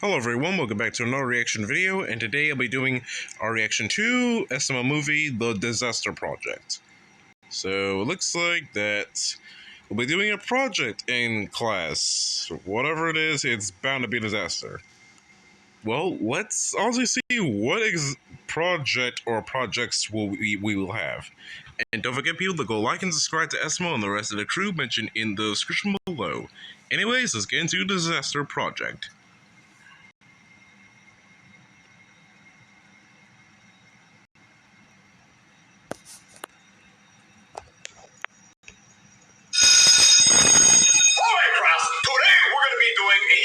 Hello everyone, welcome back to another reaction video, and today I'll be doing our reaction to SML movie, The Disaster Project. So, it looks like that we'll be doing a project in class. Whatever it is, it's bound to be a disaster. Well, let's also see what project or projects we will have. And don't forget people to go like and subscribe to SML and the rest of the crew mentioned in the description below. Anyways, let's get into the Disaster Project.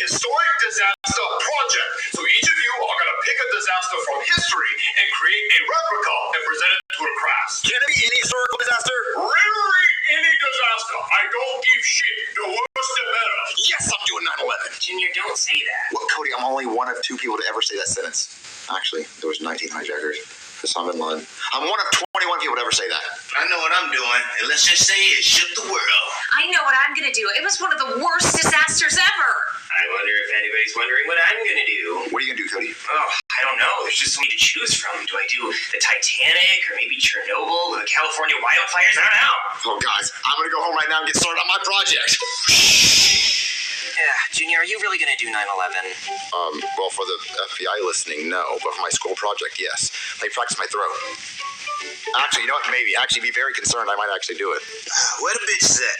Historic disaster project. So each of you are going to pick a disaster from history and create a replica and present it to the class. Can it be any historical disaster? Literally any disaster. I don't give shit. The worse the better. Yes, I'm doing 9/11. Junior, don't say that. Well, Cody, I'm only one of two people to ever say that sentence. Actually, there was 19 hijackers. Osama bin Laden. I'm one of 21 people to ever say that. I know what I'm doing, and let's just say it shook the world. I know what I'm gonna do. It was one of the worst disasters ever. I wonder if anybody's wondering what I'm gonna do. What are you gonna do, Cody? Oh, I don't know. There's just so many to choose from. Do I do the Titanic, or maybe Chernobyl, or the California wildfires? I don't know. Oh, guys, I'm gonna go home right now and get started on my project. Yeah, Junior, are you really gonna do 9/11? Well, for the FBI listening, no. But for my school project, yes. Let me practice my throw. Actually, you know what? Maybe. Actually, be very concerned. I might actually do it. What a bitch is that?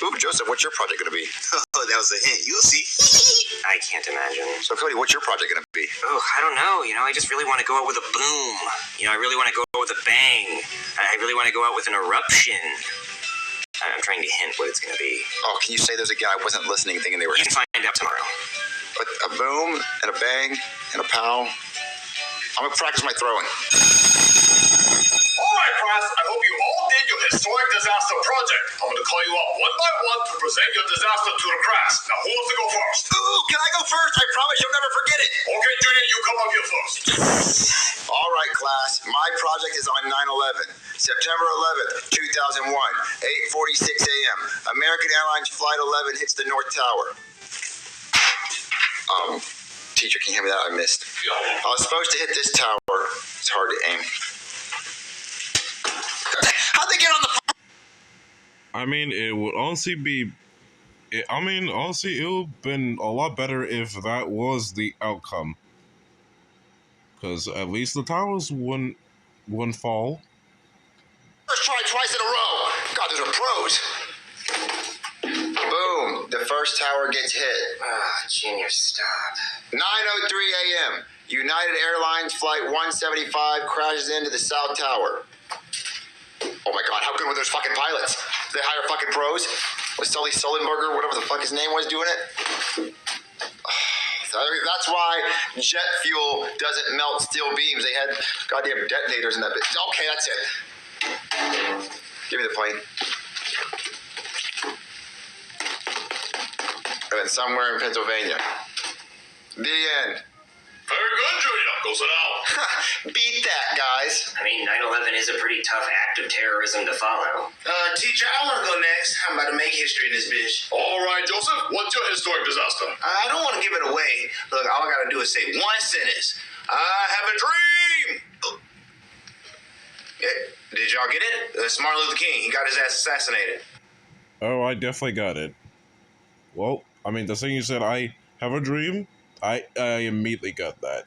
Ooh, Joseph, what's your project gonna be? Oh, that was a hint. You'll see. I can't imagine. So, Cody, what's your project gonna be? Oh, I don't know. I just really want to go out with a boom. I really want to go out with a bang. I really want to go out with an eruption. I'm trying to hint what it's going to be. Oh, can you say those again? I wasn't listening, thinking they were... You can find out tomorrow. But a boom, and a bang, and a pow. I'm going to practice my throwing. All right, class. I hope you all did your historic disaster project. I'm going to call you up one by one to present your disaster to the class. Now, who wants to go first? Ooh, can I go first? I promise you'll never forget it. Okay, Junior, you come up here first. All right, class. My project is on 9/11. September 11th, 2001, 8:46 a.m. American Airlines Flight 11 hits the North Tower. Teacher, can you hear me that? I missed. I was supposed to hit this tower. It's hard to aim. How'd they get on the... I mean, it would honestly be... honestly, it would have been a lot better if that was the outcome. Because at least the towers wouldn't fall. First try twice in a row. God, those are pros. Boom. The first tower gets hit. Junior, stop. 9:03 a.m. United Airlines Flight 175 crashes into the South Tower. Oh my God, how good were those fucking pilots? Did they hire fucking pros? Was Sully Sullenberger, whatever the fuck his name was, doing it? That's why jet fuel doesn't melt steel beams. They had goddamn detonators in that bitch. Okay, that's it. Give me the plane. And then somewhere in Pennsylvania. The end. Very good, Junior. Go sit down. Beat that, guys. 9/11 is a pretty tough act of terrorism to follow. Teacher, I want to go next. I'm about to make history in this bitch. All right, Joseph. What's your historic disaster? I don't want to give it away. Look, all I got to do is say one sentence. I have a dream. Yeah, did y'all get it? Martin Luther King. He got his ass assassinated. Oh, I definitely got it. Well, the thing you said, I have a dream, I immediately got that.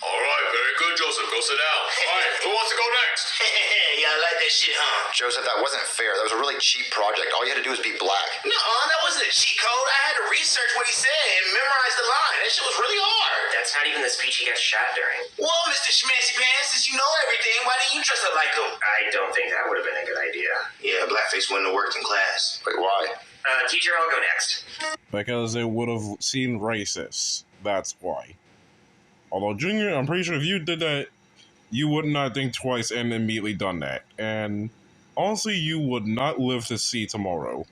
All right, very good, Joseph. Go sit down. All right, who wants to go next? Y'all like that shit, huh? Joseph, that wasn't fair. That was a really cheap project. All you had to do was be black. No, that wasn't a cheat code. I had to research what he said and memorize the line. That shit was really hard. That's not even the speech he got shot during. Well, Mr. Schmancy Pants, since you know everything, why didn't you dress up like him? I don't think that would have been a good idea. Yeah, blackface wouldn't have worked in class. Wait, why? Teacher, I'll go next. Because it would have seemed racist. That's why. Although, Junior, I'm pretty sure if you did that, you would not think twice and immediately done that. And honestly, you would not live to see tomorrow.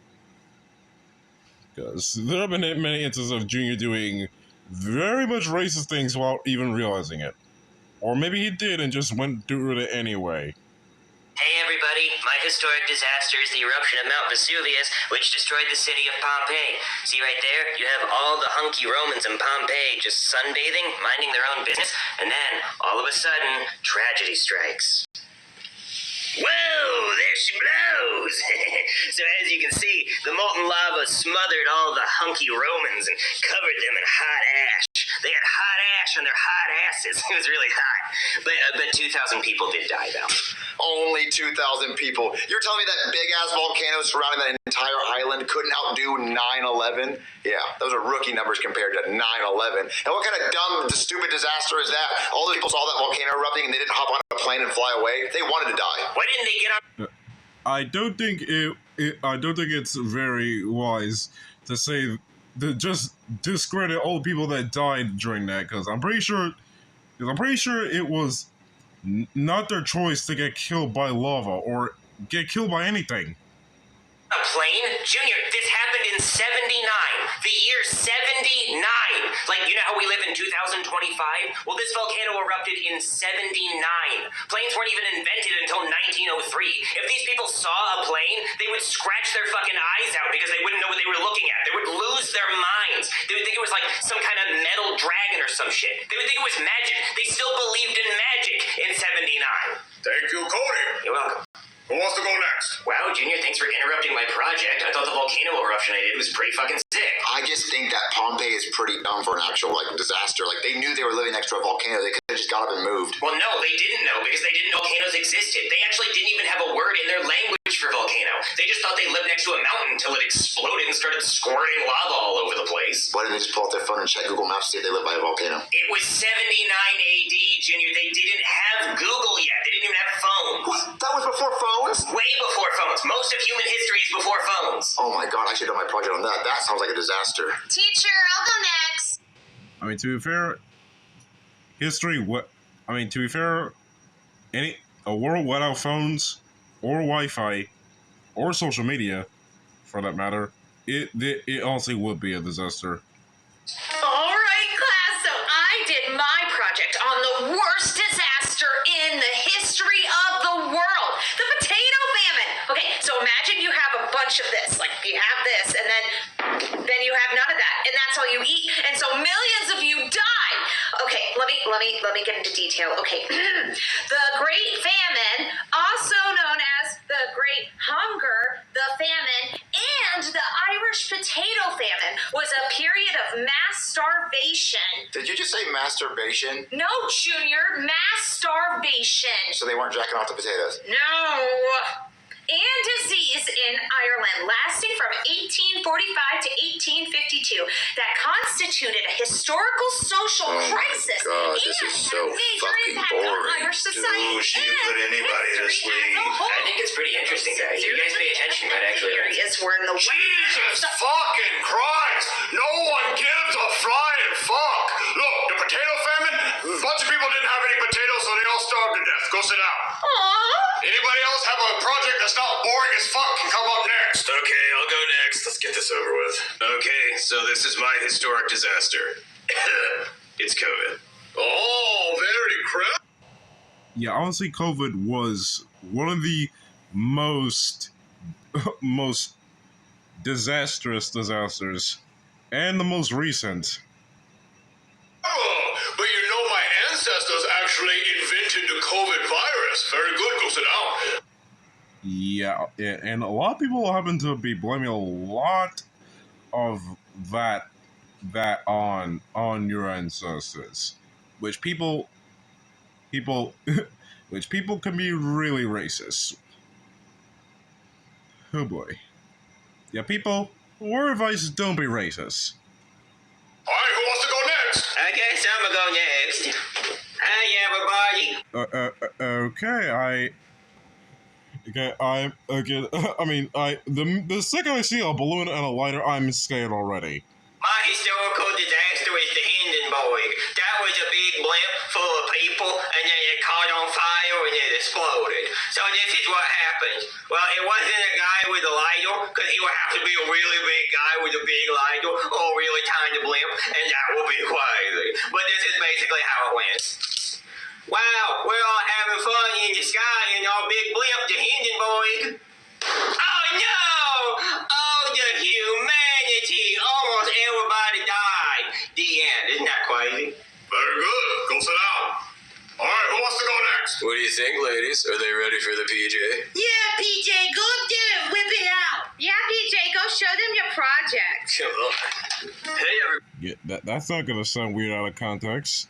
Because there have been many instances of Junior doing very much racist things without even realizing it. Or maybe he did and just went through it anyway. Hey everybody, my historic disaster is the eruption of Mount Vesuvius, which destroyed the city of Pompeii. See right there? You have all the hunky Romans in Pompeii just sunbathing, minding their own business, and then, all of a sudden, tragedy strikes. Whoa, there she blows! So as you can see, the molten lava smothered all the hunky Romans and covered them in hot ash. They had hot ash on their hot asses. It was really hot. But 2,000 people did die, though. Only 2,000 people. You're telling me that big-ass volcano surrounding that entire island couldn't outdo 9/11? Yeah, those are rookie numbers compared to 9/11. And what kind of dumb, stupid disaster is that? All the people saw that volcano erupting and they didn't hop on a plane and fly away. They wanted to die. Why didn't they get on? I don't think I don't think it's very wise to say to just discredit all the people that died during that, because I'm pretty sure it was not their choice to get killed by lava or get killed by anything. A plane? Junior, this happened in 79. The year 79. Like, you know how we live in 2025? Well, this volcano erupted in 79. Planes weren't even invented until 1903. If these people saw a plane, they would scratch their fucking eyes out because they wouldn't know what they were looking at. They would lose their minds. They would think it was like some kind of metal dragon or some shit. They would think it was magic. They still believed in magic in 79. Thank you, Cody. You're welcome. Who wants to go next? Wow, Junior, thanks for interrupting my project. I thought the volcano eruption I did was pretty fucking sick. I just think that Pompeii is pretty dumb for an actual disaster. Like, they knew they were living next to a volcano. They could have just got up and moved. Well, no, they didn't know because they didn't know volcanoes existed. They actually didn't even have a word in their language for volcano. They just thought they lived next to a mountain until it exploded and started squirting lava all over the place. Why didn't they just pull out their phone and check Google Maps to see if they live by a volcano? It was 79 AD, Junior. They didn't have Google yet. They didn't even have phones. What? That was before phones? Way before phones. Most of human history is before phones. Oh my god, I should have done my project on that. That sounds like a disaster. Teacher, I'll go next. I mean, to be fair, a world without phones or Wi-Fi or social media, for that matter, it honestly would be a disaster. All right, class. So I did my project on the worst disaster in the history of the world, the potato famine. Okay, so imagine you have a bunch of this. Like, you have this, and then you have none of that, and that's all you eat, and so millions of you die. Okay, let me get into detail. Okay, the Great Famine, also known as the Great Hunger, the Famine, and the Irish Potato Famine, was a period of mass starvation. Did you just say masturbation? No, Junior, mass starvation. So they weren't jacking off the potatoes? No. And disease in Ireland, lasting from 1845 to 1852, that constituted a historical social crisis. God, this is so fucking boring. Irish society. Dude, she put anybody to sleep. I think it's pretty interesting, guys. You guys pay attention, but actually... Areas were in the Jesus fucking Christ! No one gives a flying fuck! Look, the potato famine, a bunch of people didn't have any potatoes, so they all starved to death. Go sit down. Aww. Anybody else have a project that's not boring as fuck can come up next. Okay, I'll go next. Let's get this over with. Okay, so this is my historic disaster. It's COVID. Oh, very crap. Yeah, honestly, COVID was one of the most disastrous disasters, and the most recent. Oh, but you know my ancestors actually invented the COVID virus. Very good. Go sit down. Yeah, and a lot of people happen to be blaming a lot of that on your ancestors, which people which people can be really racist. Oh boy. Yeah, people, word advice, don't be racist. All right, who wants to go next? I guess I'm gonna go next. Hi, everybody. The second I see a balloon and a lighter, I'm scared already. My historical disaster is the Hindenburg. That was a big blimp full of people, and then it caught on fire and it exploded. So this is what happened. Well, it wasn't a guy with a lighter, because he would have to be a really big guy with a big lighter, or a really tiny blimp, and that would be crazy. But this is basically how it went. Wow, we're all having fun in the sky in our big blimp, the Hindenburg. Oh no! Oh, the humanity! Almost everybody died. The end. Isn't that crazy? Very good. Go sit down. All right, who wants to go next? What do you think, ladies? Are they ready for the PJ? Yeah, PJ, go up there and whip it out. Yeah, PJ, go show them your project. Come on. Hey, everybody. Yeah, that's not gonna sound weird out of context.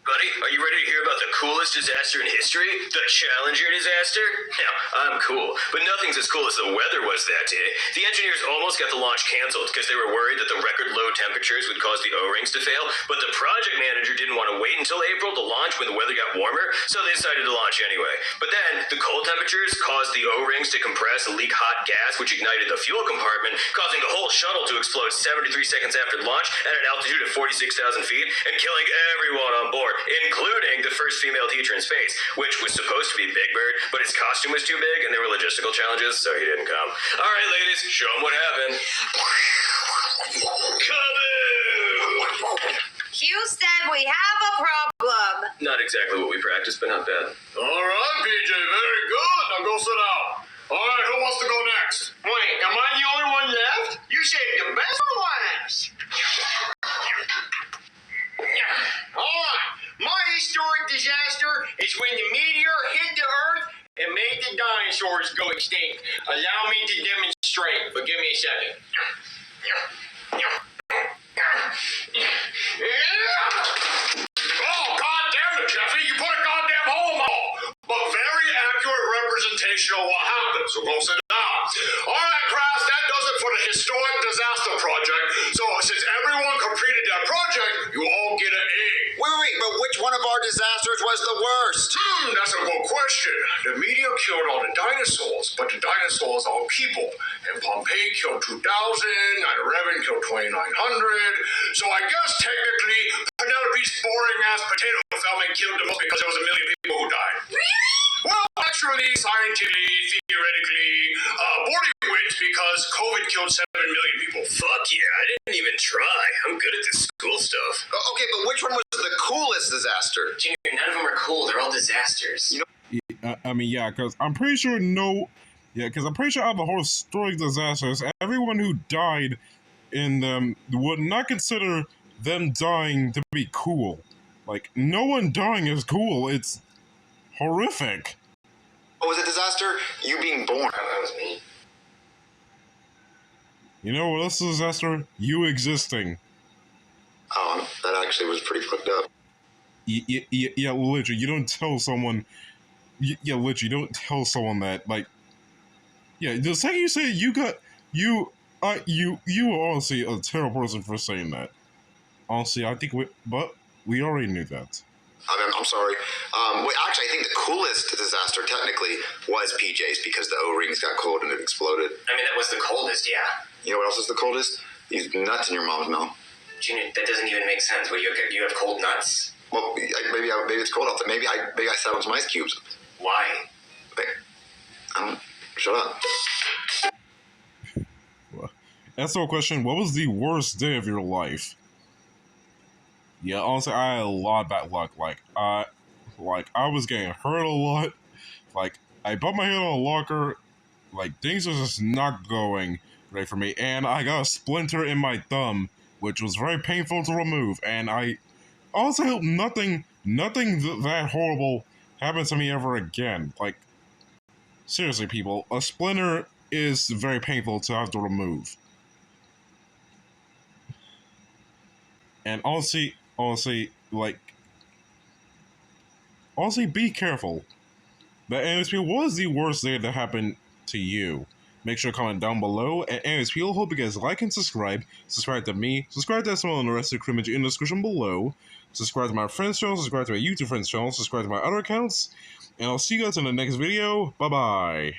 Buddy, are you ready to hear about the coolest disaster in history? The Challenger disaster? Now, I'm cool, but nothing's as cool as the weather was that day. The engineers almost got the launch canceled because they were worried that the record low temperatures would cause the O-rings to fail, but the project manager didn't want to wait until April to launch when the weather got warmer, so they decided to launch anyway. But then, the cold temperatures caused the O-rings to compress and leak hot gas, which ignited the fuel compartment, causing the whole shuttle to explode 73 seconds after launch at an altitude of 46,000 feet and killing everyone on board, including the first female teacher in space, which was supposed to be Big Bird, but his costume was too big and there were logistical challenges, so he didn't come. All right, ladies, show them what happened. Kaboom! Houston, we have a problem. Not exactly what we practiced, but not bad. All right, PJ, very good. Now go sit down. All right, who wants to go next? Wait, am I the only one left? You saved the best for last. All right. My historic disaster is when the meteor hit the Earth and made the dinosaurs go extinct. Allow me to demonstrate, but give me a second. Oh, God damn it, Jeffy. You put a goddamn hole in the wall. But very accurate representation of what happened. So go sit down. All right, Kraus, that does it for the historic disaster project. So since everyone completed that project, you all get an A. Wait, but which one of our disasters was the worst? That's a good question. The meteor killed all the dinosaurs, but the dinosaurs are people. And Pompeii killed 2,000, 9/11 killed 2,900. So I guess technically, Penelope's boring-ass potato famine killed the most because there was 1 million people who died. Well, actually, scientifically, theoretically, Bordy wins because COVID killed 7 million people. Fuck yeah, I didn't even try. I'm good at this school stuff. Okay, but which one was the coolest disaster? Junior, none of them are cool. They're all disasters. I mean, yeah, because I'm pretty sure out of the whole historic disasters, everyone who died in them would not consider them dying to be cool. Like, no one dying is cool. It's horrific. What was a disaster? You being born. That was me. You know what else is a disaster? You existing. Oh, that actually was pretty fucked up. Yeah, literally, you don't tell someone. Yeah, literally, you don't tell someone that. Like, yeah, the second you say it, you are honestly a terrible person for saying that. Honestly, I think we already knew that. I'm sorry. Wait, actually, I think the coolest disaster technically was PJ's because the O-rings got cold and it exploded. I mean, that was the coldest, yeah. You know what else is the coldest? These nuts in your mom's mouth. Junior, that doesn't even make sense. What, you have cold nuts? Well, maybe it's cold out there. Maybe I sat on some ice cubes. Why? Shut up. That's no question. What was the worst day of your life? Yeah, honestly, I had a lot of bad luck. I was getting hurt a lot. Like, I bumped my head on a locker. Like, things were just not going right for me. And I got a splinter in my thumb, which was very painful to remove. And I also hope nothing that horrible happens to me ever again. Like, seriously, people, a splinter is very painful to have to remove. And honestly, be careful. But anyways, people, what was the worst day that happened to you? Make sure to comment down below. And anyways, people, hope you guys like and subscribe. Subscribe to me. Subscribe to SML and the rest of the crew in the description below. Subscribe to my friend's channel. Subscribe to my YouTube friend's channel. Subscribe to my other accounts. And I'll see you guys in the next video. Bye-bye.